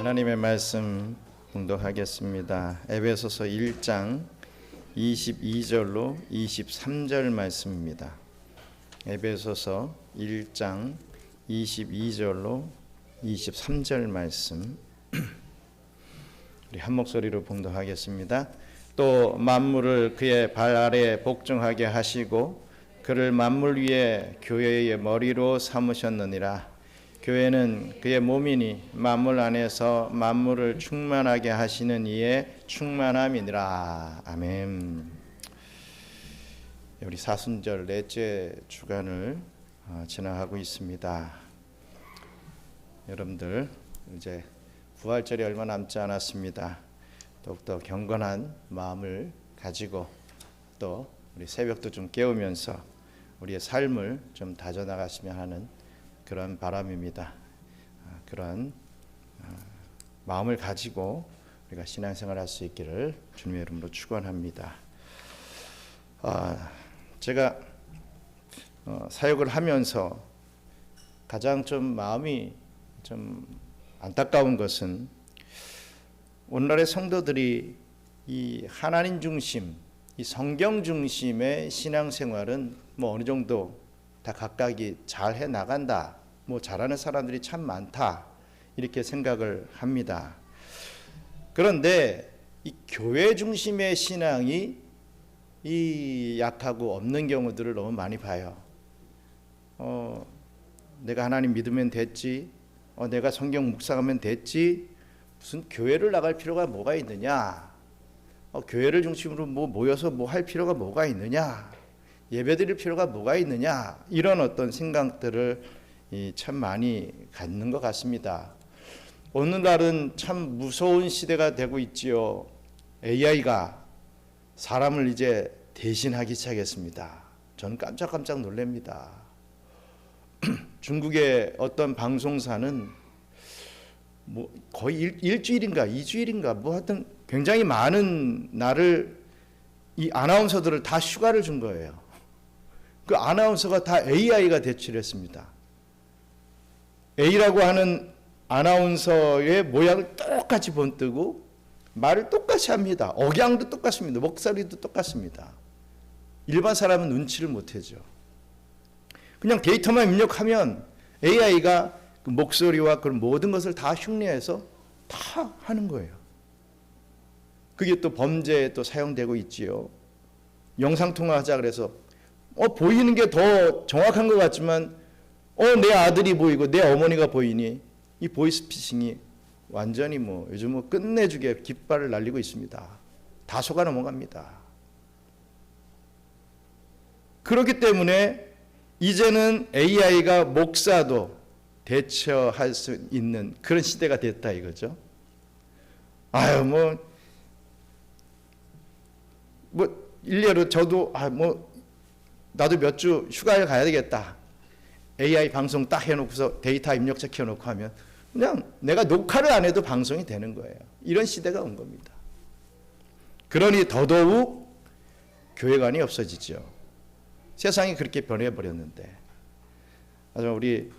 하나님의 말씀 봉독하겠습니다. 에베소서 1장 22절로 23절 말씀입니다. 에베소서 1장 22절로 23절 말씀 우리 한 목소리로 봉독하겠습니다. 또 만물을 그의 발 아래 복종하게 하시고 그를 만물 위에 교회의 머리로 삼으셨느니라. 교회는 그의 몸이니 만물 안에서 만물을 충만하게 하시는 이의 충만함이니라. 아멘. 우리 사순절 넷째 주간을 지나가고 있습니다. 여러분들 이제 부활절이 얼마 남지 않았습니다. 더욱더 경건한 마음을 가지고 또 우리 새벽도 좀 깨우면서 우리의 삶을 좀 다져나갔으면 하는 그런 바람입니다. 그런 마음을 가지고 우리가 신앙생활할 수 있기를 주님의 이름으로 축원합니다. 제가 사역을 하면서 가장 좀 마음이 좀 안타까운 것은 오늘날의 성도들이 이 하나님 중심, 이 성경 중심의 신앙생활은 뭐 어느 정도 다 각각이 잘 해 나간다, 뭐 잘하는 사람들이 참 많다 이렇게 생각을 합니다. 그런데 이 교회 중심의 신앙이 이 약하고 없는 경우들을 너무 많이 봐요. 내가 하나님 믿으면 됐지, 내가 성경 묵상하면 됐지, 무슨 교회를 나갈 필요가 뭐가 있느냐, 교회를 중심으로 뭐 모여서 뭐 할 필요가 뭐가 있느냐, 예배드릴 필요가 뭐가 있느냐, 이런 어떤 생각들을 참 많이 갖는 것 같습니다. 오늘날은 참 무서운 시대가 되고 있지요. AI가 사람을 이제 대신하기 시작했습니다. 저는 깜짝깜짝 놀랍니다. 중국의 어떤 방송사는 뭐 거의 일주일인가 2주일인가 뭐 하여튼 굉장히 많은 날을 이 아나운서들을 다 휴가를 준 거예요. 그 아나운서가 다 AI가 대체를 했습니다. A라고 하는 아나운서의 모양을 똑같이 본뜨고 말을 똑같이 합니다. 억양도 똑같습니다. 목소리도 똑같습니다. 일반 사람은 눈치를 못하죠. 그냥 데이터만 입력하면 AI가 그 목소리와 그런 모든 것을 다 흉내해서 다 하는 거예요. 그게 또 범죄에 또 사용되고 있지요. 영상통화하자 그래서 보이는 게 더 정확한 것 같지만 내 아들이 보이고 내 어머니가 보이니 이 보이스피싱이 완전히 뭐 요즘 뭐 끝내주게 깃발을 날리고 있습니다. 다 속아 넘어갑니다. 그렇기 때문에 이제는 AI가 목사도 대처할 수 있는 그런 시대가 됐다 이거죠. 일례로 저도 나도 몇 주 휴가를 가야 되겠다. AI 방송 딱 해놓고서 데이터 입력자 켜놓고 하면 그냥 내가 녹화를 안 해도 방송이 되는 거예요. 이런 시대가 온 겁니다. 그러니 더더욱 교회관이 없어지죠. 세상이 그렇게 변해버렸는데, 우리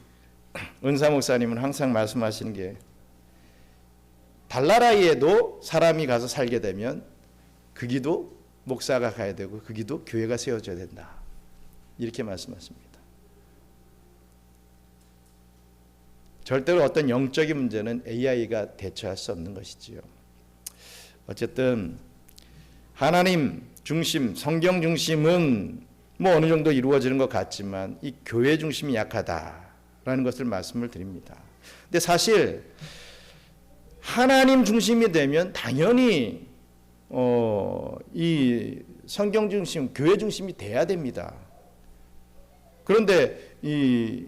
은사 목사님은 항상 말씀하시는 게 달나라에도 사람이 가서 살게 되면 그 기도 목사가 가야 되고 그 기도 교회가 세워져야 된다. 이렇게 말씀하십니다. 절대로 어떤 영적인 문제는 AI가 대처할 수 없는 것이지요. 어쨌든 하나님 중심, 성경 중심은 뭐 어느 정도 이루어지는 것 같지만 이 교회 중심이 약하다라는 것을 말씀을 드립니다. 근데 사실 하나님 중심이 되면 당연히 이 성경 중심, 교회 중심이 돼야 됩니다. 그런데 이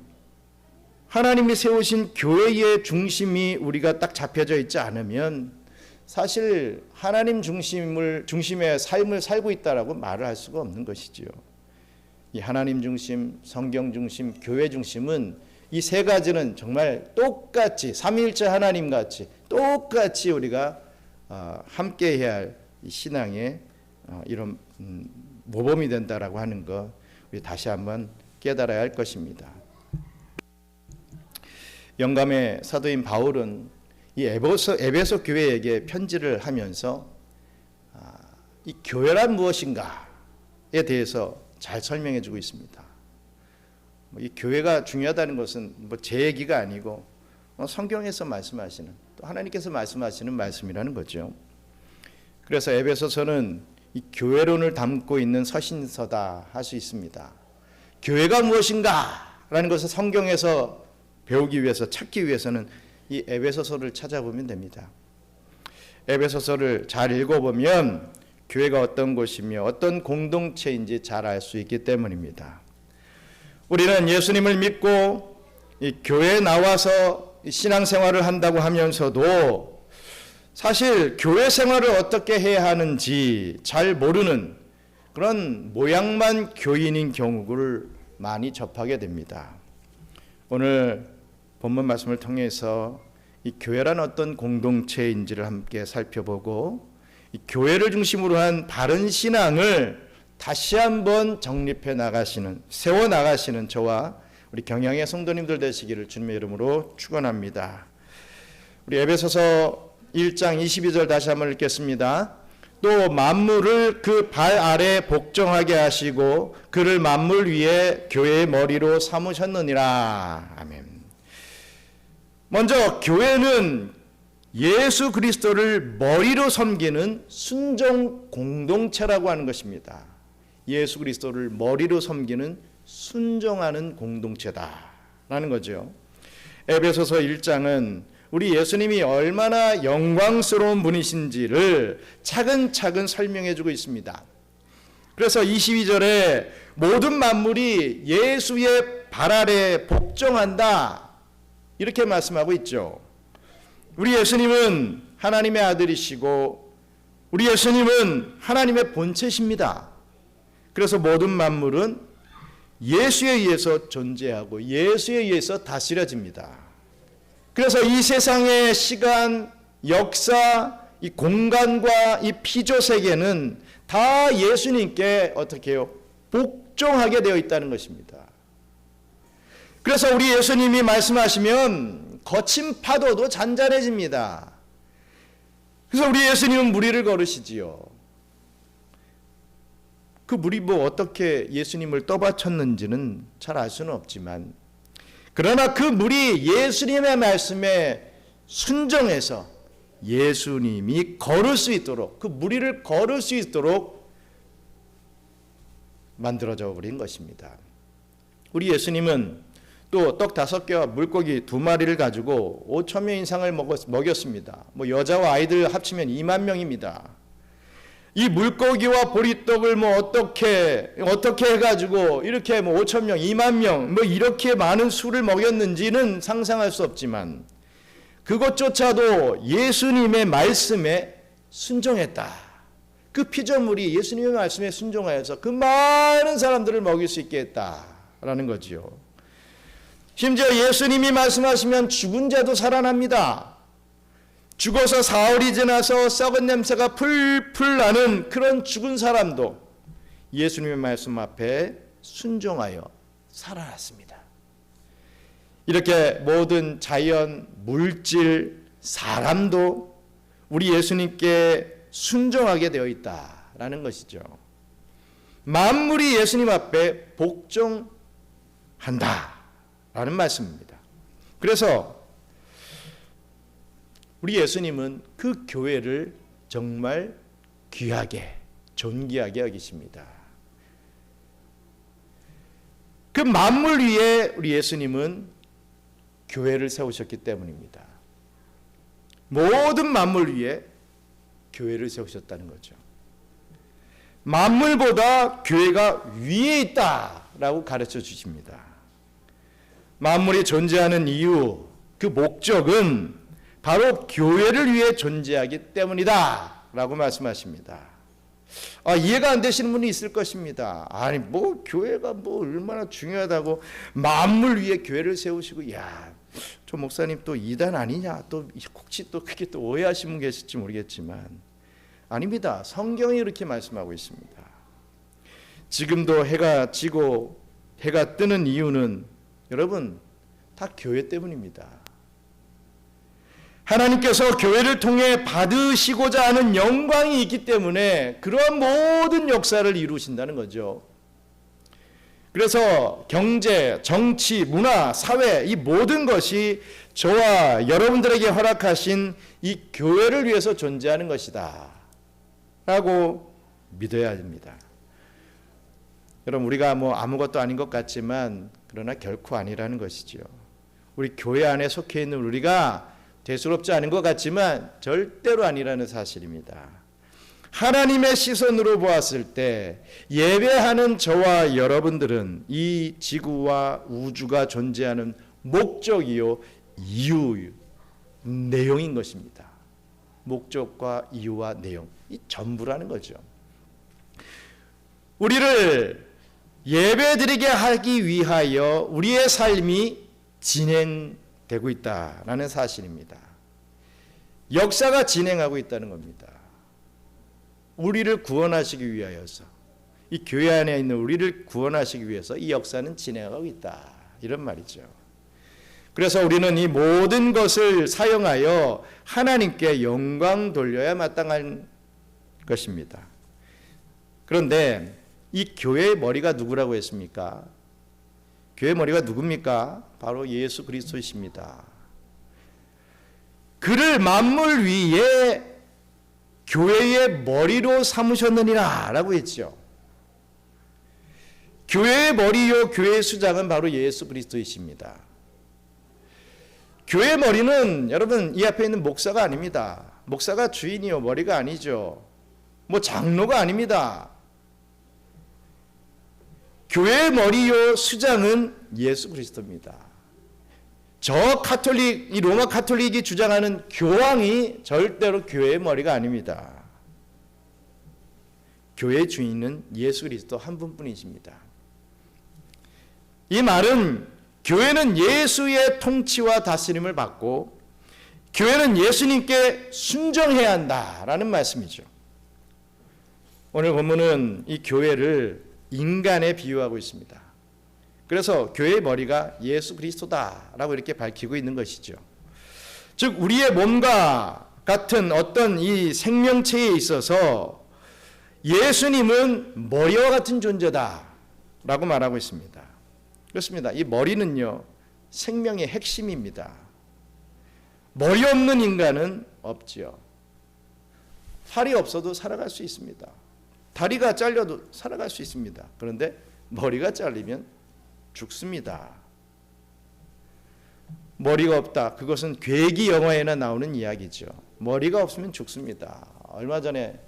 하나님이 세우신 교회의 중심이 우리가 딱 잡혀져 있지 않으면 사실 하나님 중심의 삶을 살고 있다라고 말을 할 수가 없는 것이지요. 이 하나님 중심, 성경 중심, 교회 중심은 이 세 가지는 정말 똑같이 삼위일체 하나님 같이 똑같이 우리가 함께 해야 할 신앙의 이런 모범이 된다라고 하는 것 우리 다시 한번 깨달아야 할 것입니다. 영감의 사도인 바울은 이 에베소 교회에게 편지를 하면서 이 교회란 무엇인가에 대해서 잘 설명해 주고 있습니다. 이 교회가 중요하다는 것은 제 얘기가 아니고 성경에서 말씀하시는, 또 하나님께서 말씀하시는 말씀이라는 거죠. 그래서 에베소서는 이 교회론을 담고 있는 서신서다 할 수 있습니다. 교회가 무엇인가 라는 것을 성경에서 배우기 위해서, 찾기 위해서는 이 에베소서를 찾아보면 됩니다. 에베소서를 잘 읽어보면 교회가 어떤 곳이며 어떤 공동체인지 잘 알 수 있기 때문입니다. 우리는 예수님을 믿고 이 교회에 나와서 신앙생활을 한다고 하면서도 사실 교회 생활을 어떻게 해야 하는지 잘 모르는 그런 모양만 교인인 경우를 많이 접하게 됩니다. 오늘 본문 말씀을 통해서 이 교회란 어떤 공동체인지를 함께 살펴보고 이 교회를 중심으로 한 바른 신앙을 다시 한번 정립해 나가시는, 세워 나가시는 저와 우리 경양의 성도님들 되시기를 주님의 이름으로 축원합니다. 우리 에베소서 1장 22절 다시 한번 읽겠습니다. 또 만물을 그 발 아래 복종하게 하시고 그를 만물 위에 교회의 머리로 삼으셨느니라. 아멘. 먼저 교회는 예수 그리스도를 머리로 섬기는 순종 공동체라고 하는 것입니다. 예수 그리스도를 머리로 섬기는 순종하는 공동체다라는 거죠. 에베소서 1장은 우리 예수님이 얼마나 영광스러운 분이신지를 차근차근 설명해 주고 있습니다. 그래서 22절에 모든 만물이 예수의 발 아래 복종한다 이렇게 말씀하고 있죠. 우리 예수님은 하나님의 아들이시고 우리 예수님은 하나님의 본체십니다. 그래서 모든 만물은 예수에 의해서 존재하고 예수에 의해서 다스려집니다. 그래서 이 세상의 시간, 역사, 이 공간과 이 피조 세계는 다 예수님께 어떻게 해요? 복종하게 되어 있다는 것입니다. 그래서 우리 예수님이 말씀하시면 거친 파도도 잔잔해집니다. 그래서 우리 예수님은 무리를 걸으시지요. 그 물이 어떻게 예수님을 떠받쳤는지는 잘 알 수는 없지만 그러나 그 물이 예수님의 말씀에 순종해서 예수님이 걸을 수 있도록 그 무리를 걸을 수 있도록 만들어져 버린 것입니다. 우리 예수님은 또 떡 5개와 물고기 2마리를 가지고 5,000명 이상을 먹였습니다. 여자와 아이들 합치면 2만 명입니다. 이 물고기와 보리떡을 어떻게 해가지고 이렇게 5,000명, 2만 명, 이렇게 많은 수를 먹였는지는 상상할 수 없지만 그것조차도 예수님의 말씀에 순종했다. 그 피조물이 예수님의 말씀에 순종하여서 그 많은 사람들을 먹일 수 있게 했다라는 거지요. 심지어 예수님이 말씀하시면 죽은 자도 살아납니다. 죽어서 사흘이 지나서 썩은 냄새가 풀풀 나는 그런 죽은 사람도 예수님의 말씀 앞에 순종하여 살아났습니다. 이렇게 모든 자연, 물질, 사람도 우리 예수님께 순종하게 되어 있다라는 것이죠. 만물이 예수님 앞에 복종한다라는 말씀입니다. 그래서 우리 예수님은 그 교회를 정말 귀하게, 존귀하게 여기십니다. 그 만물 위에 우리 예수님은 교회를 세우셨기 때문입니다. 모든 만물 위에 교회를 세우셨다는 거죠. 만물보다 교회가 위에 있다라고 가르쳐 주십니다. 만물이 존재하는 이유, 그 목적은 바로 교회를 위해 존재하기 때문이다 라고 말씀하십니다. 이해가 안 되시는 분이 있을 것입니다. 아니 교회가 얼마나 중요하다고 만물 위에 교회를 세우시고 저 목사님 또 이단 아니냐 또 혹시 또 그렇게 또 오해하신 분 계실지 모르겠지만 아닙니다. 성경이 이렇게 말씀하고 있습니다. 지금도 해가 지고 해가 뜨는 이유는 여러분 다 교회 때문입니다. 하나님께서 교회를 통해 받으시고자 하는 영광이 있기 때문에 그러한 모든 역사를 이루신다는 거죠. 그래서 경제, 정치, 문화, 사회 이 모든 것이 저와 여러분들에게 허락하신 이 교회를 위해서 존재하는 것이다 라고 믿어야 합니다. 여러분, 우리가 아무것도 아닌 것 같지만 그러나 결코 아니라는 것이죠. 우리 교회 안에 속해 있는 우리가 대수롭지 않은 것 같지만 절대로 아니라는 사실입니다. 하나님의 시선으로 보았을 때 예배하는 저와 여러분들은 이 지구와 우주가 존재하는 목적이요 이유, 내용인 것입니다. 목적과 이유와 내용, 이 전부라는 거죠. 우리를 예배드리게 하기 위하여 우리의 삶이 진행되고 있다라는 사실입니다. 역사가 진행하고 있다는 겁니다. 우리를 구원하시기 위하여서, 이 교회 안에 있는 우리를 구원하시기 위해서 이 역사는 진행하고 있다, 이런 말이죠. 그래서 우리는 이 모든 것을 사용하여 하나님께 영광 돌려야 마땅한 것입니다. 그런데 이 교회의 머리가 누구라고 했습니까? 교회의 머리가 누굽니까? 바로 예수 그리스도이십니다. 그를 만물 위에 교회의 머리로 삼으셨느니라 라고 했죠. 교회의 머리요 교회의 수장은 바로 예수 그리스도이십니다. 교회의 머리는 여러분 이 앞에 있는 목사가 아닙니다. 목사가 주인이요 머리가 아니죠. 장로가 아닙니다. 교회의 머리요 수장은 예수 그리스도입니다. 저 카톨릭, 이 로마 카톨릭이 주장하는 교황이 절대로 교회의 머리가 아닙니다. 교회의 주인은 예수 그리스도 한 분뿐이십니다. 이 말은 교회는 예수의 통치와 다스림을 받고 교회는 예수님께 순종해야 한다라는 말씀이죠. 오늘 본문은 이 교회를 인간에 비유하고 있습니다. 그래서 교회의 머리가 예수 그리스도다라고 이렇게 밝히고 있는 것이죠. 즉 우리의 몸과 같은 어떤 이 생명체에 있어서 예수님은 머리와 같은 존재다라고 말하고 있습니다. 그렇습니다. 이 머리는요 생명의 핵심입니다. 머리 없는 인간은 없지요. 팔이 없어도 살아갈 수 있습니다. 다리가 잘려도 살아갈 수 있습니다. 그런데 머리가 잘리면 죽습니다. 머리가 없다. 그것은 괴기 영화에나 나오는 이야기죠. 머리가 없으면 죽습니다. 얼마 전에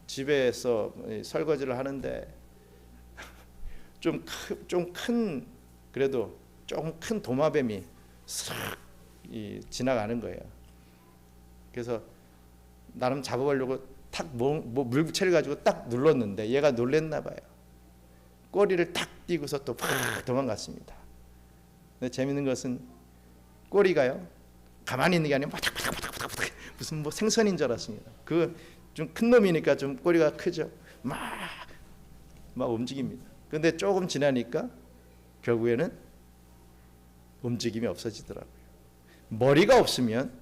집에서 설거지를 하는데 그래도 조금 큰 도마뱀이 싹 지나가는 거예요. 그래서 나름 잡아보려고 탁 물체를 가지고 딱 눌렀는데 얘가 놀랬나 봐요. 꼬리를 탁 띄고서 또 팍 도망갔습니다. 근데 재밌는 것은 꼬리가요 가만히 있는 게 아니라 바닥바닥바닥바닥 무슨 생선인 줄 알았습니다. 그 좀 큰 놈이니까 좀 꼬리가 크죠. 막 움직입니다. 근데 조금 지나니까 결국에는 움직임이 없어지더라고요. 머리가 없으면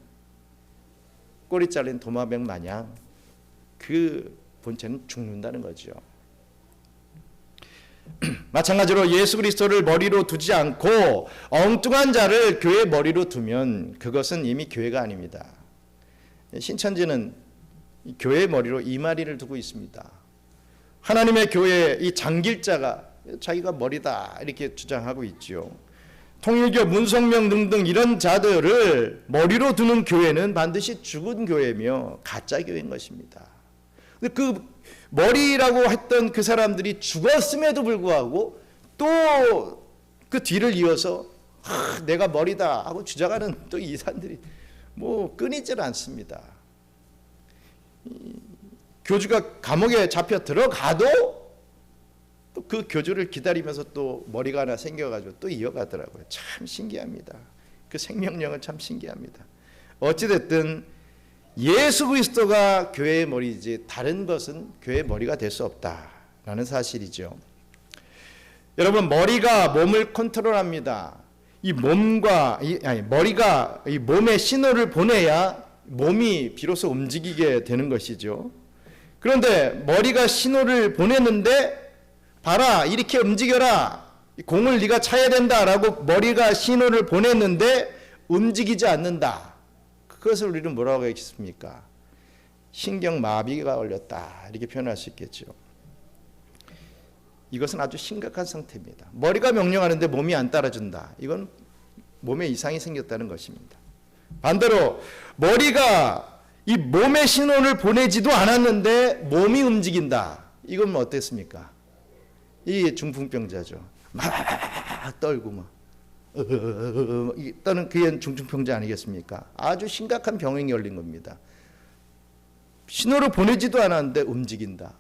꼬리 잘린 도마뱀 마냥 그 본체는 죽는다는 거죠. 마찬가지로 예수 그리스도를 머리로 두지 않고 엉뚱한 자를 교회 머리로 두면 그것은 이미 교회가 아닙니다. 신천지는 교회의 머리로 이마리를 두고 있습니다. 하나님의 교회 이 장길자가 자기가 머리다 이렇게 주장하고 있죠. 통일교, 문성명 등등 이런 자들을 머리로 두는 교회는 반드시 죽은 교회며 가짜 교회인 것입니다. 그 머리라고 했던 그 사람들이 죽었음에도 불구하고 또 그 뒤를 이어서 내가 머리다 하고 주장하는 또 이 사람들이 끊이질 않습니다. 교주가 감옥에 잡혀 들어가도 또 그 교주를 기다리면서 또 머리가 하나 생겨가지고 또 이어가더라고요. 참 신기합니다. 그 생명력은 참 신기합니다. 어찌됐든 예수 그리스도가 교회의 머리이지 다른 것은 교회의 머리가 될 수 없다라는 사실이죠. 여러분 머리가 몸을 컨트롤합니다. 이 머리가 이 몸에 신호를 보내야 몸이 비로소 움직이게 되는 것이죠. 그런데 머리가 신호를 보냈는데 봐라, 이렇게 움직여라, 공을 네가 차야 된다라고 머리가 신호를 보냈는데 움직이지 않는다. 그것을 우리는 뭐라고 하겠습니까? 신경마비가 걸렸다, 이렇게 표현할 수 있겠죠. 이것은 아주 심각한 상태입니다. 머리가 명령하는데 몸이 안 따라준다. 이건 몸에 이상이 생겼다는 것입니다. 반대로 머리가 이 몸의 신호를 보내지도 않았는데 몸이 움직인다. 이건 뭐 어땠습니까? 이게 중풍병자죠. 막 떨고 막 떠는 그게 중풍병자 아니겠습니까? 아주 심각한 병에 걸린 겁니다. 신호를 보내지도 않았는데 움직인다.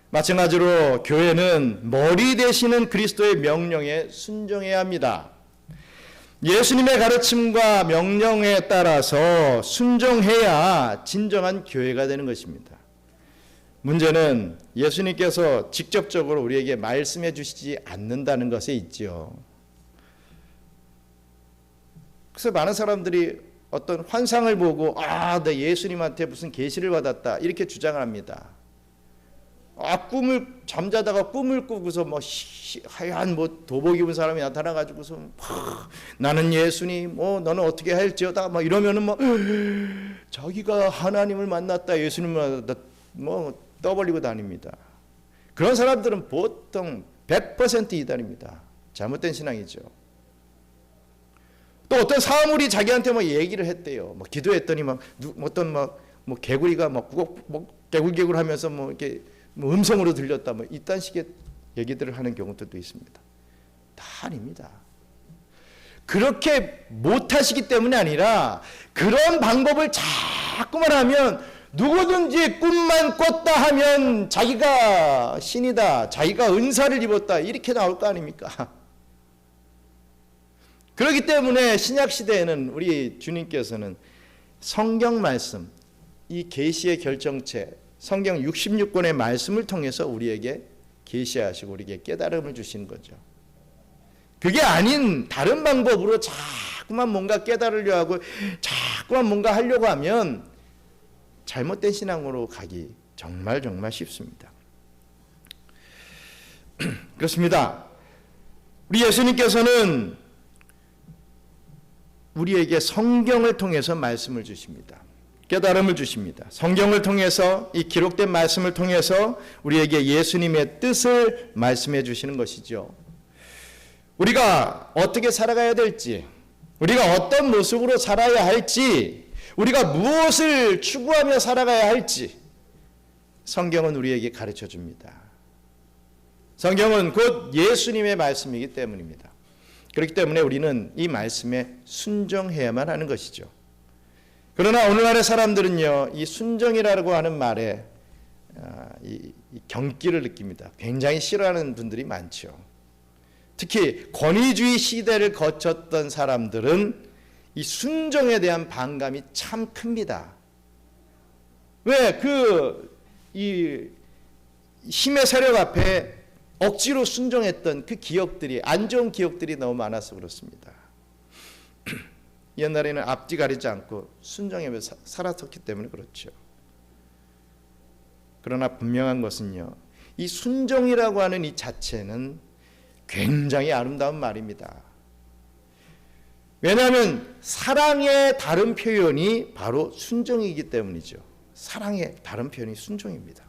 마찬가지로 교회는 머리 되시는 그리스도의 명령에 순종해야 합니다. 예수님의 가르침과 명령에 따라서 순종해야 진정한 교회가 되는 것입니다. 문제는 예수님께서 직접적으로 우리에게 말씀해 주시지 않는다는 것에 있죠. 그래서 많은 사람들이 어떤 환상을 보고 나 예수님한테 무슨 계시를 받았다, 이렇게 주장을 합니다. 꿈을 잠자다가 꿈을 꾸고서 하얀 도복 입은 사람이 나타나 가지고서 나는 예수님, 너는 어떻게 할지어다, 이러면은 자기가 하나님을 만났다, 예수님을 만났다, 떠벌리고 다닙니다. 그런 사람들은 보통 100% 이단입니다. 잘못된 신앙이죠. 또 어떤 사물이 자기한테 얘기를 했대요. 기도했더니 어떤 개구리가 개굴개굴하면서 이렇게 음성으로 들렸다, 이딴 식의 얘기들을 하는 경우들도 있습니다. 다 아닙니다. 그렇게 못하시기 때문이 아니라 그런 방법을 자꾸만 하면 누구든지 꿈만 꿨다 하면 자기가 신이다, 자기가 은사를 입었다, 이렇게 나올 거 아닙니까? 그렇기 때문에 신약시대에는 우리 주님께서는 성경 말씀, 이 계시의 결정체, 성경 66권의 말씀을 통해서 우리에게 계시하시고 우리에게 깨달음을 주시는 거죠. 그게 아닌 다른 방법으로 자꾸만 뭔가 깨달으려 하고 자꾸만 뭔가 하려고 하면 잘못된 신앙으로 가기 정말 쉽습니다. 그렇습니다. 우리 예수님께서는 우리에게 성경을 통해서 말씀을 주십니다. 깨달음을 주십니다. 성경을 통해서, 이 기록된 말씀을 통해서 우리에게 예수님의 뜻을 말씀해 주시는 것이죠. 우리가 어떻게 살아가야 될지, 우리가 어떤 모습으로 살아야 할지, 우리가 무엇을 추구하며 살아가야 할지 성경은 우리에게 가르쳐 줍니다. 성경은 곧 예수님의 말씀이기 때문입니다. 그렇기 때문에 우리는 이 말씀에 순종해야만 하는 것이죠. 그러나 오늘날의 사람들은요, 이 순종이라고 하는 말에 이 경기를 느낍니다. 굉장히 싫어하는 분들이 많죠. 특히 권위주의 시대를 거쳤던 사람들은 이 순종에 대한 반감이 참 큽니다. 왜? 이 힘의 세력 앞에 억지로 순종했던 그 기억들이, 안 좋은 기억들이 너무 많아서 그렇습니다. 옛날에는 앞뒤 가리지 않고 순종하며 살았었기 때문에 그렇죠. 그러나 분명한 것은요, 이 순종이라고 하는 이 자체는 굉장히 아름다운 말입니다. 왜냐하면 사랑의 다른 표현이 바로 순종이기 때문이죠. 사랑의 다른 표현이 순종입니다.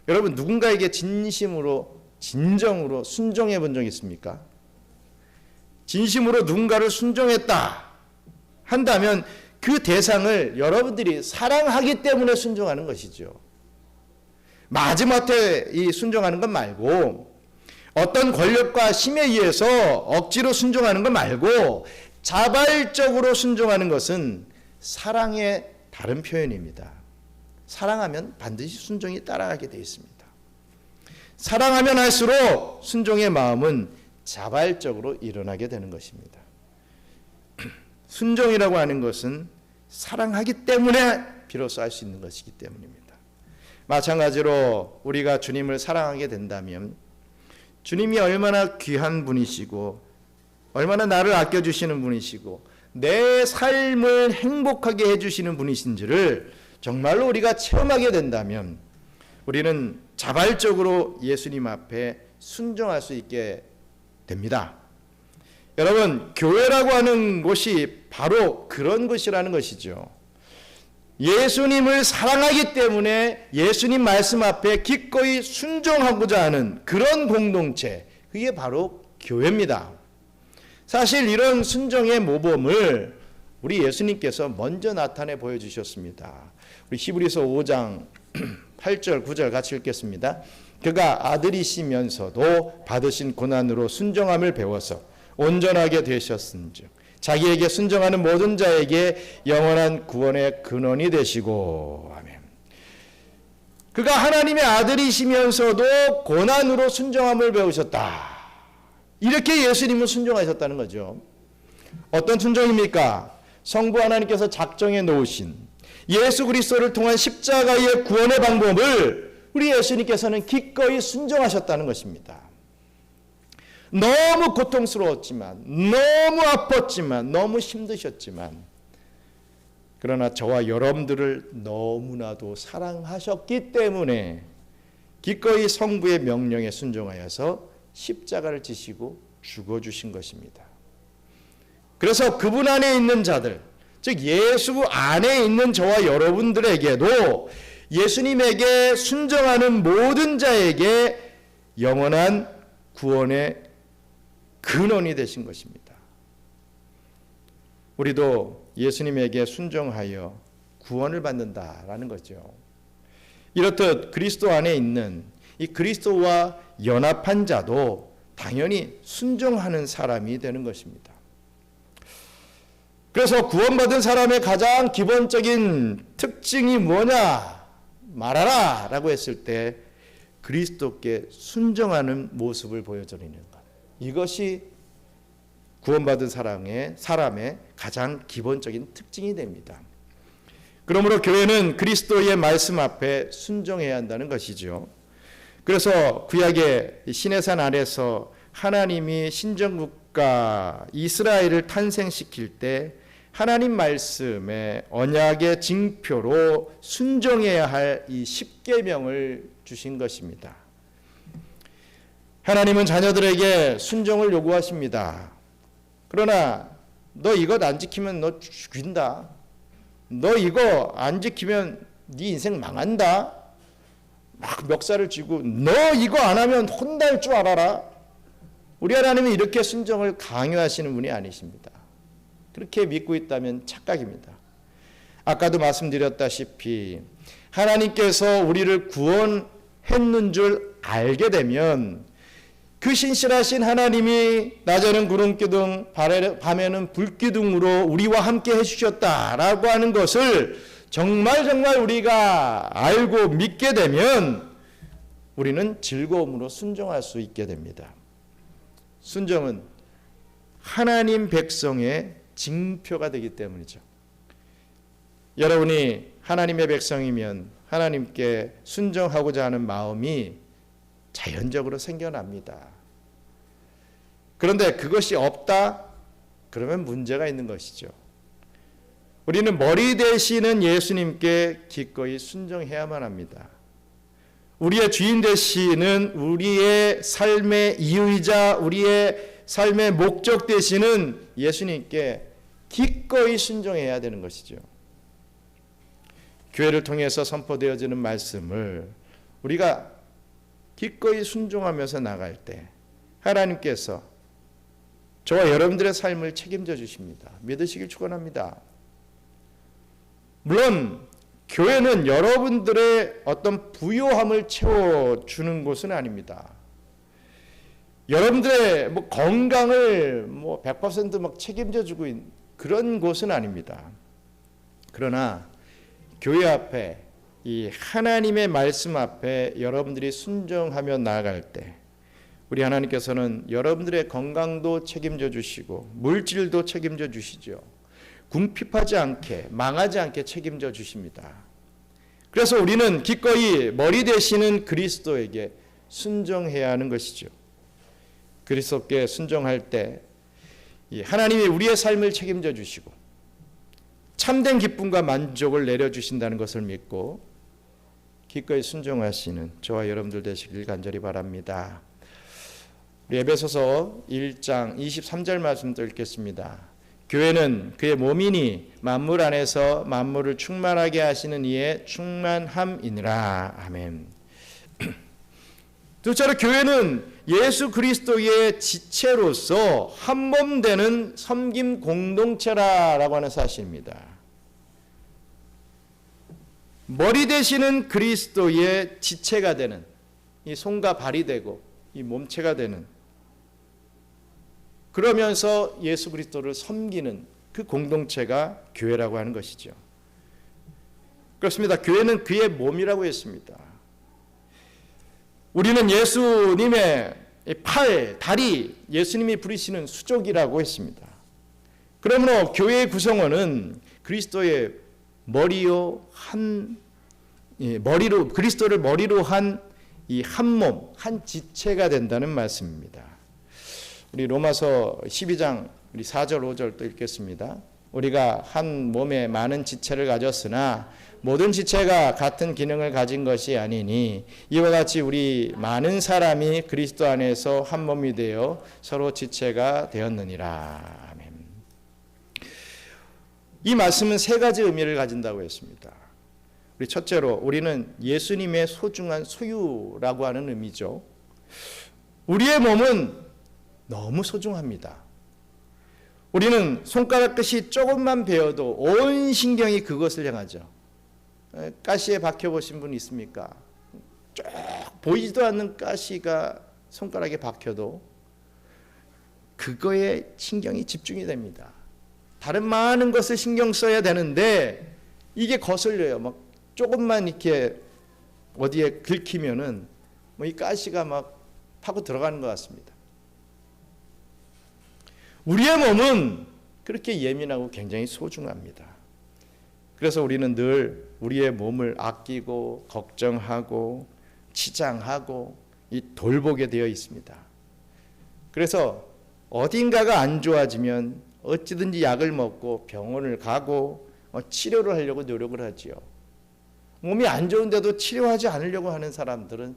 여러분, 누군가에게 진심으로, 진정으로 순종해 본 적 있습니까? 진심으로 누군가를 순종했다 한다면 그 대상을 여러분들이 사랑하기 때문에 순종하는 것이죠. 마지못해 이 순종하는 것 말고, 어떤 권력과 힘에 의해서 억지로 순종하는 것 말고 자발적으로 순종하는 것은 사랑의 다른 표현입니다. 사랑하면 반드시 순종이 따라가게 되어 있습니다. 사랑하면 할수록 순종의 마음은 자발적으로 일어나게 되는 것입니다. 순종이라고 하는 것은 사랑하기 때문에 비로소 할 수 있는 것이기 때문입니다. 마찬가지로 우리가 주님을 사랑하게 된다면, 주님이 얼마나 귀한 분이시고 얼마나 나를 아껴주시는 분이시고 내 삶을 행복하게 해주시는 분이신지를 정말로 우리가 체험하게 된다면 우리는 자발적으로 예수님 앞에 순종할 수 있게 됩니다. 여러분, 교회라고 하는 곳이 바로 그런 것이라는 것이죠. 예수님을 사랑하기 때문에 예수님 말씀 앞에 기꺼이 순종하고자 하는 그런 공동체, 그게 바로 교회입니다. 사실 이런 순종의 모범을 우리 예수님께서 먼저 나타내 보여주셨습니다. 우리 히브리서 5장 8절 9절 같이 읽겠습니다. 그가 아들이시면서도 받으신 고난으로 순종함을 배워서 온전하게 되셨은즉 자기에게 순종하는 모든 자에게 영원한 구원의 근원이 되시고. 아멘. 그가 하나님의 아들이시면서도 고난으로 순종함을 배우셨다. 이렇게 예수님은 순종하셨다는 거죠. 어떤 순종입니까? 성부 하나님께서 작정해 놓으신 예수 그리스도를 통한 십자가의 구원의 방법을 우리 예수님께서는 기꺼이 순종하셨다는 것입니다. 너무 고통스러웠지만, 너무 아팠지만, 너무 힘드셨지만, 그러나 저와 여러분들을 너무나도 사랑하셨기 때문에 기꺼이 성부의 명령에 순종하여서 십자가를 지시고 죽어주신 것입니다. 그래서 그분 안에 있는 자들, 즉 예수 안에 있는 저와 여러분들에게도 예수님에게 순종하는 모든 자에게 영원한 구원의 근원이 되신 것입니다. 우리도 예수님에게 순종하여 구원을 받는다라는 거죠. 이렇듯 그리스도 안에 있는 이 그리스도와 연합한 자도 당연히 순종하는 사람이 되는 것입니다. 그래서 구원받은 사람의 가장 기본적인 특징이 뭐냐 말하라 라고 했을 때 그리스도께 순종하는 모습을 보여드리는 것, 이것이 구원받은 사람의 가장 기본적인 특징이 됩니다. 그러므로 교회는 그리스도의 말씀 앞에 순종해야 한다는 것이죠. 그래서 구약의 시내산 아래서 하나님이 신정국가 이스라엘을 탄생시킬 때 하나님 말씀의 언약의 징표로 순종해야 할 이 십계명을 주신 것입니다. 하나님은 자녀들에게 순종을 요구하십니다. 그러나 너 이것 안 지키면 너 죽인다. 너 이거 안 지키면 네 인생 망한다. 막 멱살을 쥐고 너 이거 안 하면 혼날 줄 알아라. 우리 하나님은 이렇게 순종을 강요하시는 분이 아니십니다. 그렇게 믿고 있다면 착각입니다. 아까도 말씀드렸다시피 하나님께서 우리를 구원했는 줄 알게 되면 그 신실하신 하나님이 낮에는 구름기둥 밤에는 불기둥으로 우리와 함께 해주셨다라고 하는 것을 정말 우리가 알고 믿게 되면 우리는 즐거움으로 순종할 수 있게 됩니다. 순종은 하나님 백성의 징표가 되기 때문이죠. 여러분이 하나님의 백성이면 하나님께 순종하고자 하는 마음이 자연적으로 생겨납니다. 그런데 그것이 없다? 그러면 문제가 있는 것이죠. 우리는 머리 되시는 예수님께 기꺼이 순종해야만 합니다. 우리의 주인 되시는 우리의 삶의 이유이자 우리의 삶의 목적 되시는 예수님께 기꺼이 순종해야 되는 것이죠. 교회를 통해서 선포되어지는 말씀을 우리가 기꺼이 순종하면서 나갈 때 하나님께서 저와 여러분들의 삶을 책임져 주십니다. 믿으시길 축원합니다. 물론 교회는 여러분들의 어떤 부요함을 채워주는 곳은 아닙니다. 여러분들의 건강을 100% 막 책임져주고 있는 그런 곳은 아닙니다. 그러나 교회 앞에 이 하나님의 말씀 앞에 여러분들이 순종하며 나아갈 때 우리 하나님께서는 여러분들의 건강도 책임져 주시고 물질도 책임져 주시죠. 궁핍하지 않게 망하지 않게 책임져 주십니다. 그래서 우리는 기꺼이 머리 되시는 그리스도에게 순종해야 하는 것이죠. 그리스도께 순종할 때 하나님이 우리의 삶을 책임져 주시고 참된 기쁨과 만족을 내려주신다는 것을 믿고 기꺼이 순종하시는 저와 여러분들 되시길 간절히 바랍니다. 우리 에베소서 1장 23절 말씀도 읽겠습니다. 교회는 그의 몸이니 만물 안에서 만물을 충만하게 하시는 이의 충만함이니라. 아멘. 둘째로 교회는 예수 그리스도의 지체로서 한 몸 되는 섬김 공동체라고 하는 사실입니다. 머리 되시는 그리스도의 지체가 되는, 이 손과 발이 되고 이 몸체가 되는, 그러면서 예수 그리스도를 섬기는 그 공동체가 교회라고 하는 것이죠. 그렇습니다. 교회는 그의 몸이라고 했습니다. 우리는 예수님의 팔, 다리, 예수님이 부리시는 수족이라고 했습니다. 그러므로 교회의 구성원은 그리스도의 머리요 머리로, 그리스도를 머리로 한 이 한 몸, 한 지체가 된다는 말씀입니다. 우리 로마서 12장 우리 4절 5절 또 읽겠습니다. 우리가 한 몸에 많은 지체를 가졌으나 모든 지체가 같은 기능을 가진 것이 아니니 이와 같이 우리 많은 사람이 그리스도 안에서 한 몸이 되어 서로 지체가 되었느니라. 아멘. 이 말씀은 세 가지 의미를 가진다고 했습니다. 우리 첫째로 우리는 예수님의 소중한 소유라고 하는 의미죠. 우리의 몸은 너무 소중합니다. 우리는 손가락 끝이 조금만 베어도 온 신경이 그것을 향하죠. 가시에 박혀보신 분 있습니까? 쭉 보이지도 않는 가시가 손가락에 박혀도 그거에 신경이 집중이 됩니다. 다른 많은 것을 신경 써야 되는데 이게 거슬려요. 막 조금만 이렇게 어디에 긁히면은 이 가시가 막 파고 들어가는 것 같습니다. 우리의 몸은 그렇게 예민하고 굉장히 소중합니다. 그래서 우리는 늘 우리의 몸을 아끼고 걱정하고 치장하고 돌보게 되어 있습니다. 그래서 어딘가가 안 좋아지면 어찌든지 약을 먹고 병원을 가고 치료를 하려고 노력을 하지요. 몸이 안 좋은데도 치료하지 않으려고 하는 사람들은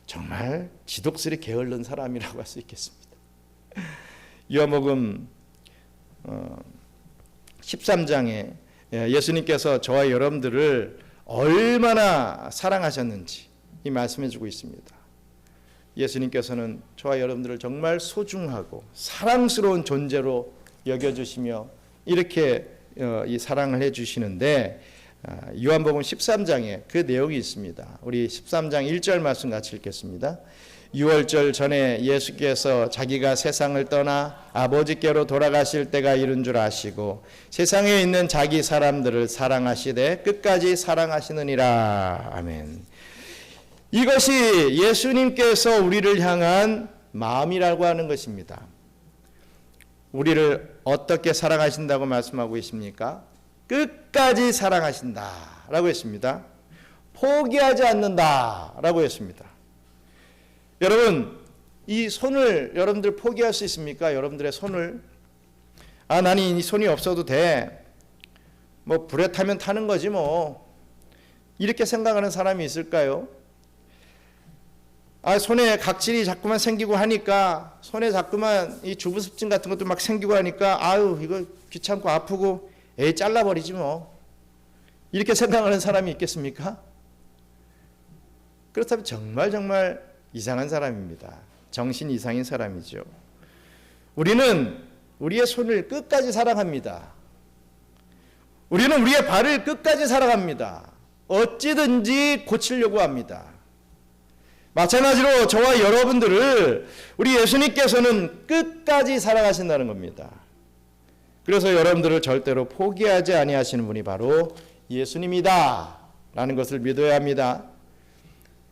정말 지독스레 게을른 사람이라고 할 수 있겠습니다. 요한복음 13장에 예수님께서 저와 여러분들을 얼마나 사랑하셨는지 이 말씀해 주고 있습니다. 예수님께서는 저와 여러분들을 정말 소중하고 사랑스러운 존재로 여겨주시며 이렇게 이 사랑을 해주시는데 요한복음 13장에 그 내용이 있습니다. 우리 13장 1절 말씀 같이 읽겠습니다. 유월절 전에 예수께서 자기가 세상을 떠나 아버지께로 돌아가실 때가 이른 줄 아시고 세상에 있는 자기 사람들을 사랑하시되 끝까지 사랑하시느니라. 아멘. 이것이 예수님께서 우리를 향한 마음이라고 하는 것입니다. 우리를 어떻게 사랑하신다고 말씀하고 계십니까? 끝까지 사랑하신다라고 했습니다. 포기하지 않는다라고 했습니다. 여러분, 이 손을 여러분들 포기할 수 있습니까? 여러분들의 손을. 나는 이 손이 없어도 돼. 불에 타면 타는 거지 뭐. 이렇게 생각하는 사람이 있을까요? 손에 각질이 자꾸만 생기고 하니까, 손에 자꾸만 이 주부습진 같은 것도 막 생기고 하니까, 이거 귀찮고 아프고, 잘라버리지 뭐. 이렇게 생각하는 사람이 있겠습니까? 그렇다면 정말 이상한 사람입니다. 정신 이상인 사람이죠. 우리는 우리의 손을 끝까지 사랑합니다. 우리는 우리의 발을 끝까지 사랑합니다. 어찌든지 고치려고 합니다. 마찬가지로 저와 여러분들을 우리 예수님께서는 끝까지 사랑하신다는 겁니다. 그래서 여러분들을 절대로 포기하지 아니하시는 분이 바로 예수님이다 라는 것을 믿어야 합니다.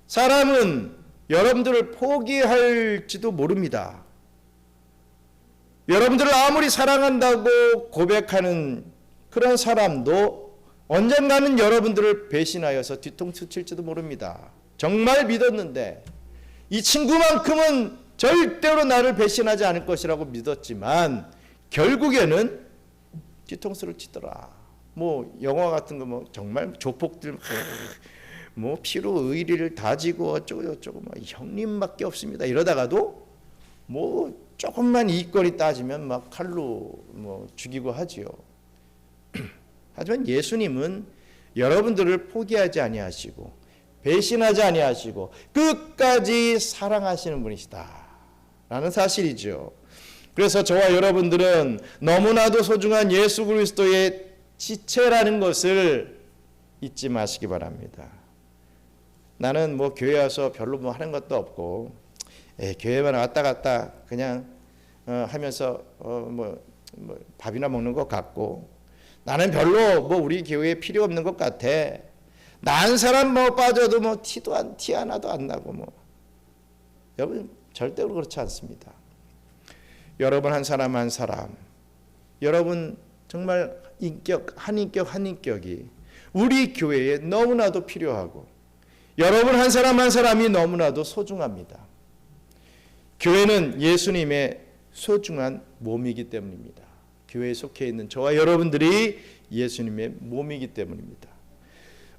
사람은 여러분들을 포기할지도 모릅니다. 여러분들을 아무리 사랑한다고 고백하는 그런 사람도 언젠가는 여러분들을 배신하여서 뒤통수 칠지도 모릅니다. 정말 믿었는데 이 친구만큼은 절대로 나를 배신하지 않을 것이라고 믿었지만 결국에는 뒤통수를 치더라. 뭐 영화 같은 거 뭐 정말 조폭들 뭐 피로 의리를 다지고 어쩌고 저쩌고 막 형님밖에 없습니다. 이러다가도 뭐 조금만 이익거리 따지면 막 칼로 뭐 죽이고 하지요. 하지만 예수님은 여러분들을 포기하지 아니하시고 배신하지 아니하시고 끝까지 사랑하시는 분이시다 라는 사실이죠. 그래서 저와 여러분들은 너무나도 소중한 예수 그리스도의 지체라는 것을 잊지 마시기 바랍니다. 나는 뭐 교회 와서 별로 뭐 하는 것도 없고 교회만 왔다 갔다 그냥 하면서 뭐 밥이나 먹는 것 같고 나는 별로 뭐 우리 교회에 필요 없는 것 같아. 난 사람 뭐 빠져도 뭐 티 하나도 안 나고 뭐. 여러분 절대로 그렇지 않습니다. 여러분 한 사람 한 사람, 여러분 정말 한 인격이 우리 교회에 너무나도 필요하고 여러분 한 사람 한 사람이 너무나도 소중합니다. 교회는 예수님의 소중한 몸이기 때문입니다. 교회에 속해 있는 저와 여러분들이 예수님의 몸이기 때문입니다.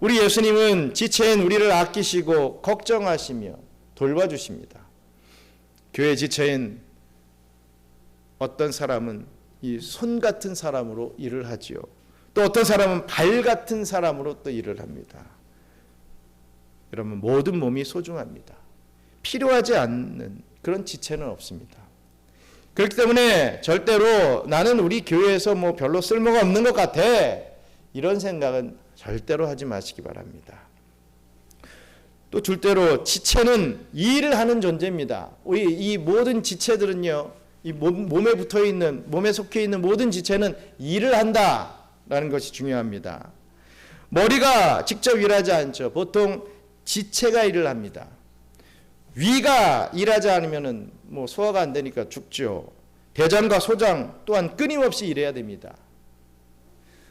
우리 예수님은 지체인 우리를 아끼시고 걱정하시며 돌봐주십니다. 교회 지체인 어떤 사람은 이 손 같은 사람으로 일을 하지요. 또 어떤 사람은 발 같은 사람으로 또 일을 합니다. 여러분 모든 몸이 소중합니다. 필요하지 않는 그런 지체는 없습니다. 그렇기 때문에 절대로 나는 우리 교회에서 뭐 별로 쓸모가 없는 것 같아 이런 생각은 절대로 하지 마시기 바랍니다. 또 둘째로 지체는 일을 하는 존재입니다. 이 모든 지체들은요, 이 몸에 붙어 있는, 몸에 속해 있는 모든 지체는 일을 한다라는 것이 중요합니다. 머리가 직접 일하지 않죠. 보통 지체가 일을 합니다. 위가 일하지 않으면은 뭐 소화가 안 되니까 죽죠. 대장과 소장 또한 끊임없이 일해야 됩니다.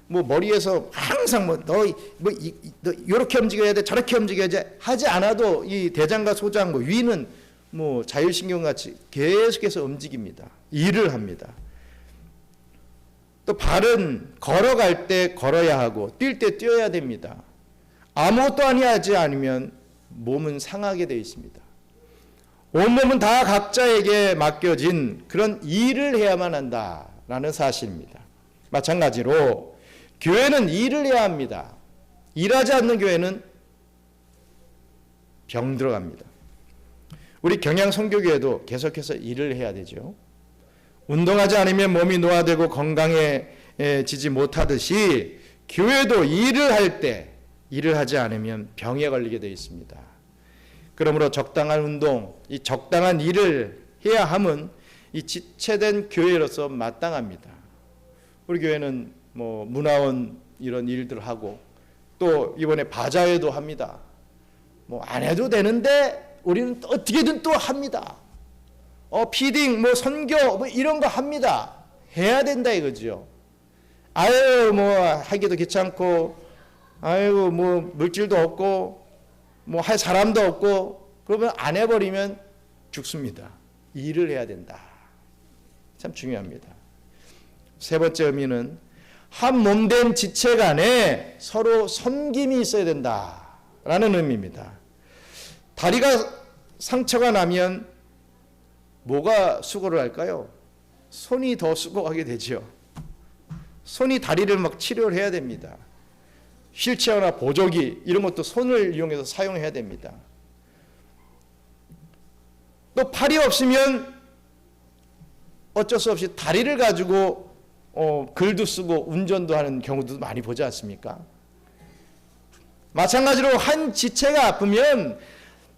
뭐 머리에서 항상 너 이렇게 움직여야 돼, 저렇게 움직여야지 하지 않아도 이 대장과 소장, 뭐 위는 뭐 자율신경 같이 계속해서 움직입니다. 일을 합니다. 또 발은 걸어갈 때 걸어야 하고 뛸 때 뛰어야 됩니다. 아무것도 하지 않으면 몸은 상하게 되어 있습니다. 온몸은 다 각자에게 맡겨진 그런 일을 해야만 한다라는 사실입니다. 마찬가지로 교회는 일을 해야 합니다. 일하지 않는 교회는 병 들어갑니다. 우리 경양 선교교회도 계속해서 일을 해야 되죠. 운동하지 않으면 몸이 노화되고 건강해지지 못하듯이 교회도 일을 할 때 일을 하지 않으면 병에 걸리게 되어 있습니다. 그러므로 적당한 운동, 이 적당한 일을 해야 함은 이 지체된 교회로서 마땅합니다. 우리 교회는 뭐 문화원 이런 일들을 하고 또 이번에 바자회도 합니다. 뭐 안 해도 되는데 우리는 어떻게든 또 합니다. 피딩, 뭐 선교, 뭐 이런 거 합니다. 해야 된다 이거죠. 아유, 뭐 하기도 귀찮고, 아유, 뭐 물질도 없고, 뭐 할 사람도 없고, 그러면 안 해버리면 죽습니다. 일을 해야 된다. 참 중요합니다. 세 번째 의미는 한 몸된 지체 간에 서로 섬김이 있어야 된다라는 의미입니다. 다리가 상처가 나면 뭐가 수고를 할까요? 손이 더 수고하게 되죠. 손이 다리를 막 치료를 해야 됩니다. 휠체어나 보조기 이런 것도 손을 이용해서 사용해야 됩니다. 또 팔이 없으면 어쩔 수 없이 다리를 가지고 글도 쓰고 운전도 하는 경우도 많이 보지 않습니까? 마찬가지로 한 지체가 아프면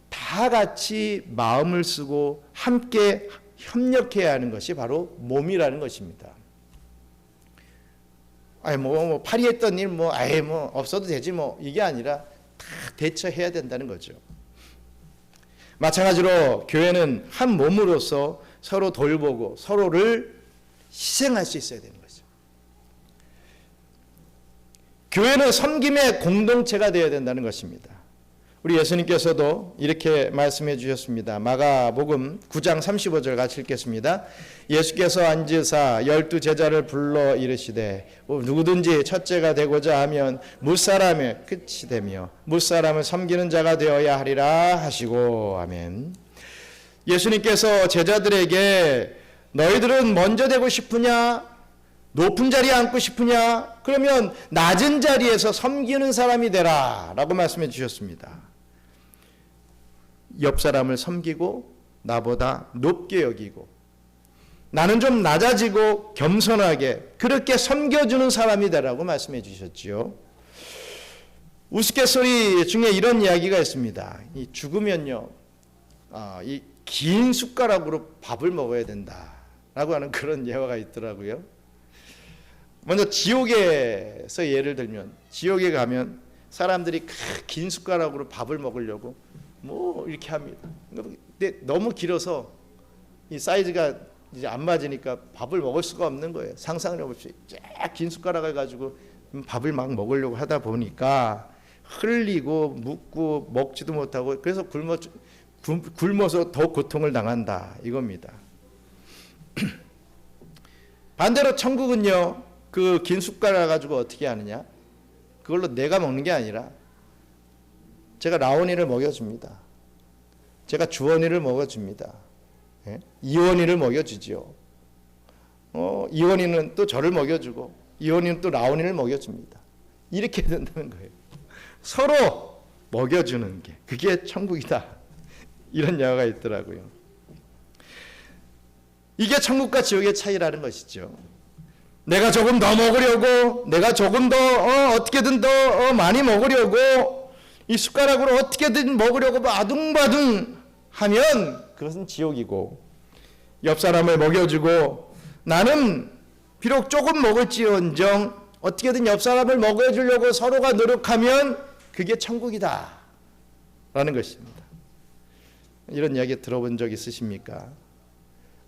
다 같이 마음을 쓰고 함께 협력해야 하는 것이 바로 몸이라는 것입니다. 뭐 팔이 했던 일 뭐 없어도 되지 뭐 이게 아니라 다 대처해야 된다는 거죠. 마찬가지로 교회는 한 몸으로서 서로 돌보고 서로를 희생할 수 있어야 되는 거죠. 교회는 섬김의 공동체가 되어야 된다는 것입니다. 우리 예수님께서도 이렇게 말씀해 주셨습니다. 마가복음 9장 35절 같이 읽겠습니다. 예수께서 앉으사 12 제자를 불러 이르시되 누구든지 첫째가 되고자 하면 무사람의 끝이 되며 무사람을 섬기는 자가 되어야 하리라 하시고. 아멘. 예수님께서 제자들에게 너희들은 먼저 되고 싶으냐? 높은 자리에 앉고 싶으냐? 그러면 낮은 자리에서 섬기는 사람이 되라 라고 말씀해 주셨습니다. 옆 사람을 섬기고 나보다 높게 여기고 나는 좀 낮아지고 겸손하게 그렇게 섬겨주는 사람이 되라고 말씀해 주셨지요. 우스갯소리 중에 이런 이야기가 있습니다. 이 죽으면요, 이 긴 숟가락으로 밥을 먹어야 된다라고 하는 그런 예화가 있더라고요. 먼저 지옥에서 예를 들면 지옥에 가면 사람들이 긴 숟가락으로 밥을 먹으려고 뭐 이렇게 합니다. 근데 너무 길어서 이 사이즈가 이제 안 맞으니까 밥을 먹을 수가 없는 거예요. 상상을 해보십시오. 쫙 긴 숟가락을 가지고 밥을 막 먹으려고 하다 보니까 흘리고 묻고 먹지도 못하고 그래서 굶어서 더 고통을 당한다 이겁니다. 반대로 천국은요, 그 긴 숟가락 가지고 어떻게 하느냐? 그걸로 내가 먹는 게 아니라 제가 라온이를 먹여줍니다. 제가 주원이를 먹여줍니다. 예? 이원이를 먹여주지요. 이원이는 또 저를 먹여주고 이원이는 또 라온이를 먹여줍니다. 이렇게 된다는 거예요. 서로 먹여주는 게 그게 천국이다. 이런 예화가 있더라고요. 이게 천국과 지옥의 차이라는 것이죠. 내가 조금 더 먹으려고, 내가 조금 더 어떻게든 더 많이 먹으려고, 이 숟가락으로 어떻게든 먹으려고 아둥바둥 하면 그것은 지옥이고, 옆 사람을 먹여주고 나는 비록 조금 먹을지언정 어떻게든 옆 사람을 먹여주려고 서로가 노력하면 그게 천국이다 라는 것입니다. 이런 이야기 들어본 적 있으십니까?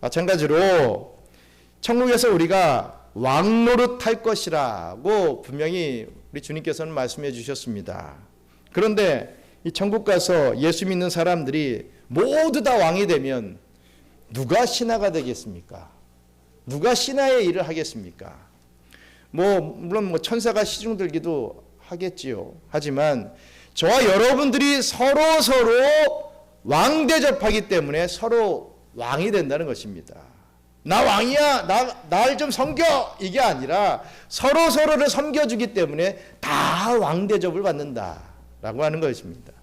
마찬가지로 천국에서 우리가 왕노릇 할 것이라고 분명히 우리 주님께서는 말씀해 주셨습니다. 그런데 이 천국 가서 예수 믿는 사람들이 모두 다 왕이 되면 누가 신하가 되겠습니까? 누가 신하의 일을 하겠습니까? 물론 천사가 시중 들기도 하겠지요. 하지만 저와 여러분들이 서로 왕 대접하기 때문에 서로 왕이 된다는 것입니다. 나 왕이야, 날 좀 섬겨, 이게 아니라 서로를 섬겨주기 때문에 다 왕 대접을 받는다라고 하는 것입니다.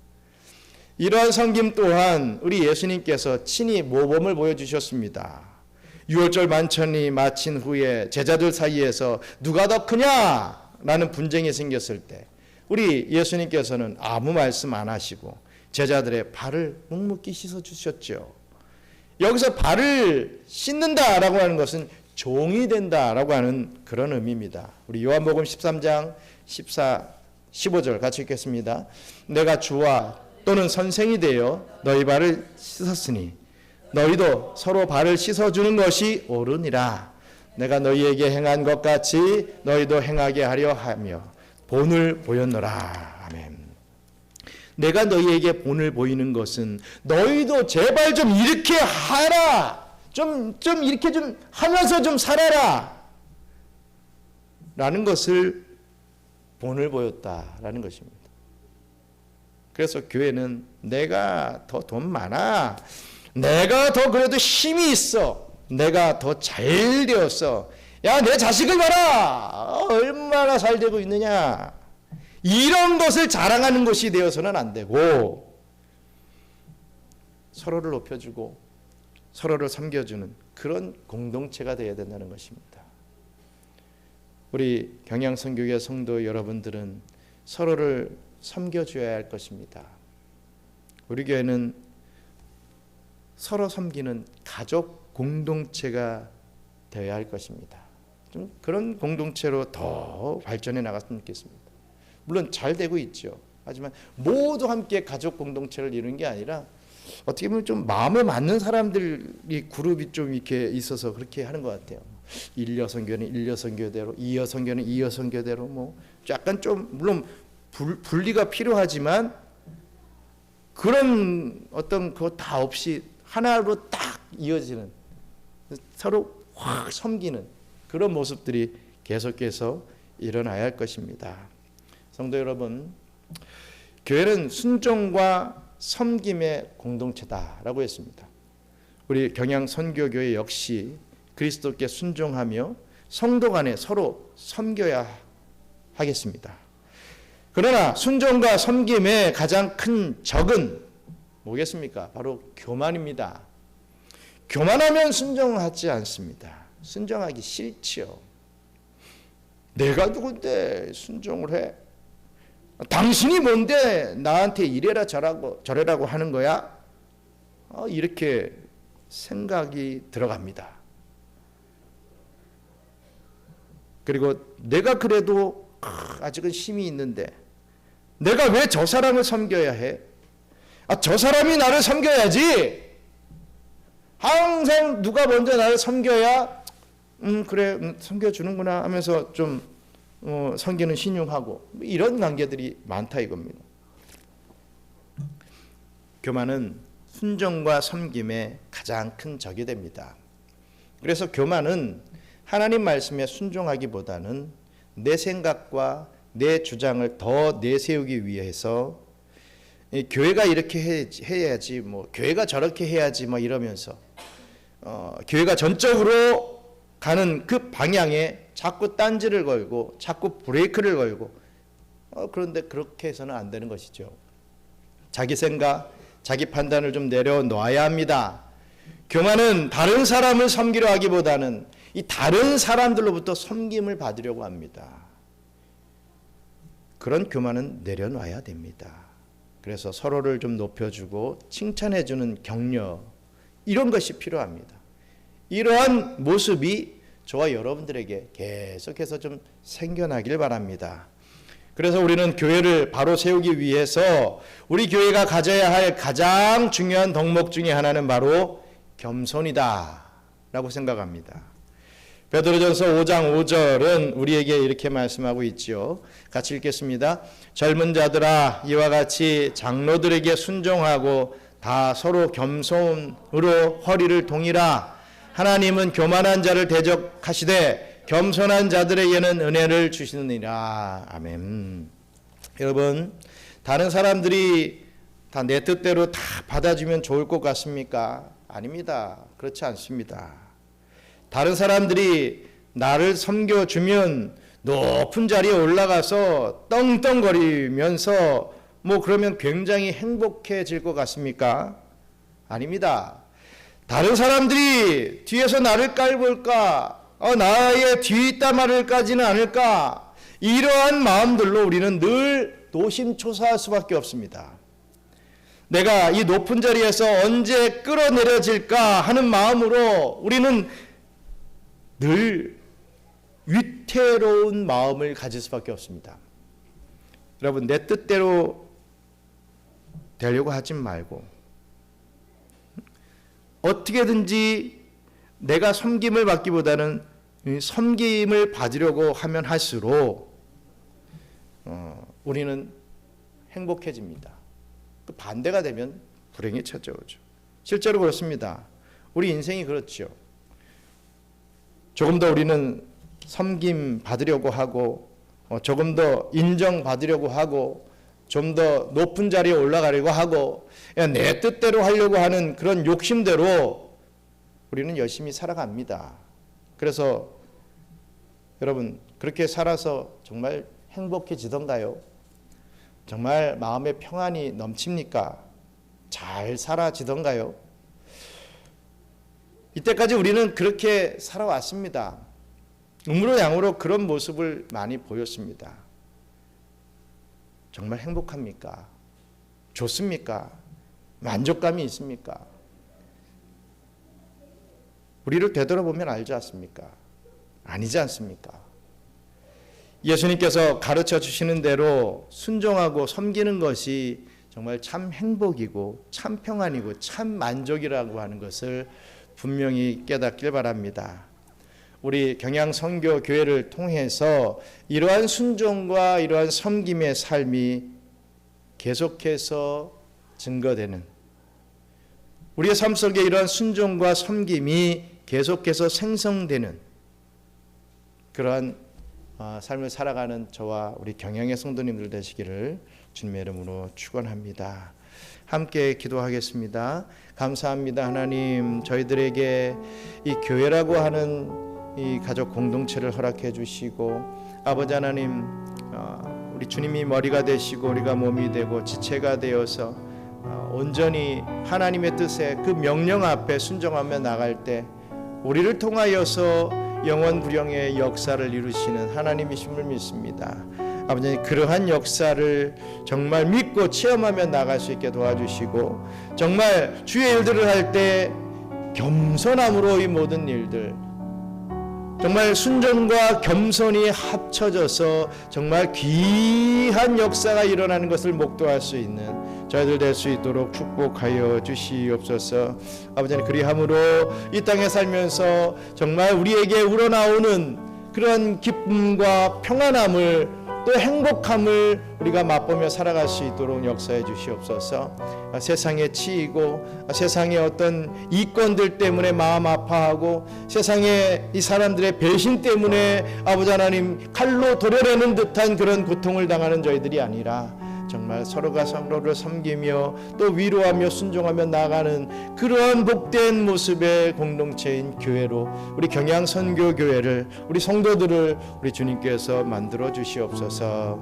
이러한 섬김 또한 우리 예수님께서 친히 모범을 보여주셨습니다. 유월절 만찬이 마친 후에 제자들 사이에서 누가 더 크냐라는 분쟁이 생겼을 때 우리 예수님께서는 아무 말씀 안 하시고 제자들의 발을 묵묵히 씻어주셨죠. 여기서 발을 씻는다라고 하는 것은 종이 된다라고 하는 그런 의미입니다. 우리 요한복음 13장 15절 같이 읽겠습니다. 내가 주와 또는 선생이 되어 너희 발을 씻었으니 너희도 서로 발을 씻어주는 것이 옳으니라. 내가 너희에게 행한 것 같이 너희도 행하게 하려 하며 본을 보였노라. 아멘. 내가 너희에게 본을 보이는 것은 너희도 제발 좀 이렇게 하라. 좀 이렇게 좀 하면서 좀 살아라. 라는 것을 본을 보였다라는 것입니다. 그래서 교회는 내가 더 돈 많아. 내가 더 그래도 힘이 있어. 내가 더 잘 되었어. 야, 내 자식을 봐라. 얼마나 잘 되고 있느냐. 이런 것을 자랑하는 것이 되어서는 안 되고 서로를 높여주고 서로를 섬겨주는 그런 공동체가 되어야 된다는 것입니다. 우리 경양선교회 성도 여러분들은 서로를 섬겨줘야 할 것입니다. 우리 교회는 서로 섬기는 가족 공동체가 되어야 할 것입니다. 좀 그런 공동체로 더 발전해 나갔으면 좋겠습니다. 물론 잘 되고 있죠. 하지만 모두 함께 가족 공동체를 이루는 게 아니라 어떻게 보면 좀 마음에 맞는 사람들이 그룹이 좀 이렇게 있어서 그렇게 하는 것 같아요. 1여선교는 1여선교대로, 2여선교는 2여선교대로 약간 좀 물론 분리가 필요하지만 그런 어떤 그거 다 없이 하나로 딱 이어지는, 서로 확 섬기는 그런 모습들이 계속해서 일어나야 할 것입니다. 성도 여러분, 교회는 순종과 섬김의 공동체다라고 했습니다. 우리 경양 선교교회 역시 그리스도께 순종하며 성도 간에 서로 섬겨야 하겠습니다. 그러나 순종과 섬김의 가장 큰 적은 뭐겠습니까? 바로 교만입니다. 교만하면 순종하지 않습니다. 순종하기 싫지요. 내가 누군데 순종을 해? 당신이 뭔데 나한테 이래라 저래라고 하는 거야? 이렇게 생각이 들어갑니다. 그리고 내가 그래도 아직은 힘이 있는데 내가 왜 저 사람을 섬겨야 해? 저 사람이 나를 섬겨야지. 항상 누가 먼저 나를 섬겨야 그래 섬겨주는구나 하면서 좀 섬기는 신용하고 이런 관계들이 많다 이겁니다. 교만은 순종과 섬김의 가장 큰 적이 됩니다. 그래서 교만은 하나님 말씀에 순종하기보다는 내 생각과 내 주장을 더 내세우기 위해서 교회가 이렇게 해야지, 뭐 교회가 저렇게 해야지, 뭐 이러면서 교회가 전적으로 가는 그 방향에 자꾸 딴지를 걸고 자꾸 브레이크를 걸고 그런데 그렇게 해서는 안 되는 것이죠. 자기 생각, 자기 판단을 좀 내려놓아야 합니다. 교만은 다른 사람을 섬기려 하기보다는 이 다른 사람들로부터 섬김을 받으려고 합니다. 그런 교만은 내려놔야 됩니다. 그래서 서로를 좀 높여주고 칭찬해주는 격려, 이런 것이 필요합니다. 이러한 모습이 저와 여러분들에게 계속해서 좀 생겨나길 바랍니다. 그래서 우리는 교회를 바로 세우기 위해서 우리 교회가 가져야 할 가장 중요한 덕목 중에 하나는 바로 겸손이다 라고 생각합니다. 베드로전서 5장 5절은 우리에게 이렇게 말씀하고 있지요. 같이 읽겠습니다. 젊은 자들아 이와 같이 장로들에게 순종하고 다 서로 겸손으로 허리를 동이라. 하나님은 교만한 자를 대적하시되 겸손한 자들에게는 은혜를 주시느니라. 아멘. 여러분, 다른 사람들이 다 내 뜻대로 다 받아주면 좋을 것 같습니까? 아닙니다. 그렇지 않습니다. 다른 사람들이 나를 섬겨주면 높은 자리에 올라가서 떵떵거리면서 뭐 그러면 굉장히 행복해질 것 같습니까? 아닙니다. 다른 사람들이 뒤에서 나를 깔볼까? 나의 뒷담화를 까지는 않을까? 이러한 마음들로 우리는 늘 노심초사할 수밖에 없습니다. 내가 이 높은 자리에서 언제 끌어내려질까 하는 마음으로 우리는 늘 위태로운 마음을 가질 수밖에 없습니다. 여러분, 내 뜻대로 되려고 하지 말고 어떻게든지 내가 섬김을 받기보다는 섬김을 받으려고 하면 할수록 우리는 행복해집니다. 그 반대가 되면 불행이 찾아오죠. 실제로 그렇습니다. 우리 인생이 그렇죠. 조금 더 우리는 섬김 받으려고 하고 조금 더 인정받으려고 하고 좀 더 높은 자리에 올라가려고 하고 내 뜻대로 하려고 하는 그런 욕심대로 우리는 열심히 살아갑니다. 그래서 여러분, 그렇게 살아서 정말 행복해지던가요? 정말 마음에 평안이 넘칩니까? 잘 살아지던가요? 이때까지 우리는 그렇게 살아왔습니다. 음으로 양으로 그런 모습을 많이 보였습니다. 정말 행복합니까? 좋습니까? 만족감이 있습니까? 우리를 되돌아보면 알지 않습니까? 아니지 않습니까? 예수님께서 가르쳐 주시는 대로 순종하고 섬기는 것이 정말 참 행복이고 참 평안이고 참 만족이라고 하는 것을 분명히 깨닫길 바랍니다. 우리 경양 선교 교회를 통해서 이러한 순종과 이러한 섬김의 삶이 계속해서 증거되는, 우리의 삶 속에 이러한 순종과 섬김이 계속해서 생성되는 그러한 삶을 살아가는 저와 우리 경영의 성도님들 되시기를 주님의 이름으로 축원합니다. 함께 기도하겠습니다. 감사합니다. 하나님, 저희들에게 이 교회라고 하는 이 가족 공동체를 허락해 주시고, 아버지 하나님, 우리 주님이 머리가 되시고 우리가 몸이 되고 지체가 되어서 온전히 하나님의 뜻에 그 명령 앞에 순종하며 나갈 때 우리를 통하여서 영원 불영의 역사를 이루시는 하나님이심을 믿습니다. 아버지, 그러한 역사를 정말 믿고 체험하며 나갈 수 있게 도와주시고, 정말 주의 일들을 할 때 겸손함으로 이 모든 일들, 정말 순종과 겸손이 합쳐져서 정말 귀한 역사가 일어나는 것을 목도할 수 있는 저희들 될 수 있도록 축복하여 주시옵소서. 아버지는 그리함으로 이 땅에 살면서 정말 우리에게 우러나오는 그런 기쁨과 평안함을, 또 행복함을 우리가 맛보며 살아갈 수 있도록 역사해 주시옵소서. 세상에 치이고 세상의 어떤 이권들 때문에 마음 아파하고 세상의 이 사람들의 배신 때문에 아버지 하나님 칼로 도려내는 듯한 그런 고통을 당하는 저희들이 아니라 정말 서로가 서로를 섬기며 또 위로하며 순종하며 나아가는 그러한 복된 모습의 공동체인 교회로, 우리 경양선교교회를, 우리 성도들을 우리 주님께서 만들어 주시옵소서.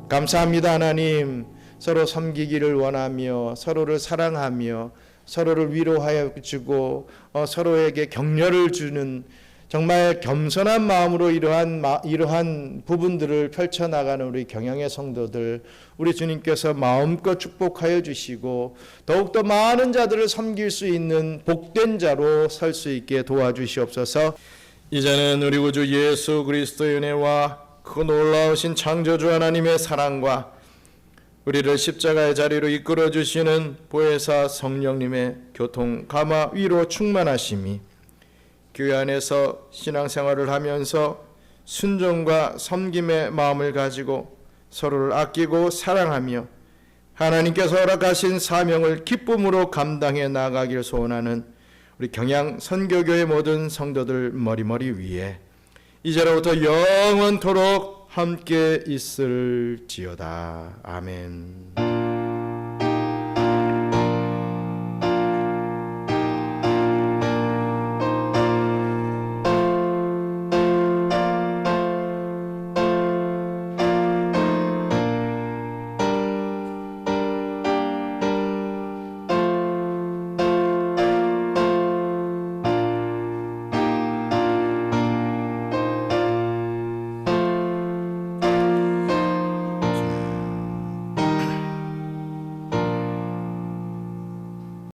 감사합니다. 하나님, 서로 섬기기를 원하며 서로를 사랑하며 서로를 위로하여 주고 서로에게 격려를 주는 정말 겸손한 마음으로 이러한 부분들을 펼쳐나가는 우리 경영의 성도들, 우리 주님께서 마음껏 축복하여 주시고 더욱더 많은 자들을 섬길 수 있는 복된 자로 설 수 있게 도와주시옵소서. 이제는 우리 구주 예수 그리스도의 은혜와 그 놀라우신 창조주 하나님의 사랑과 우리를 십자가의 자리로 이끌어 주시는 보혜사 성령님의 교통, 감화, 위로 충만하심이 교회 안에서 신앙생활을 하면서 순종과 섬김의 마음을 가지고 서로를 아끼고 사랑하며 하나님께서 허락하신 사명을 기쁨으로 감당해 나가길 소원하는 우리 경양 선교교회 모든 성도들 머리머리 위에 이제로부터 영원토록 함께 있을지어다. 아멘.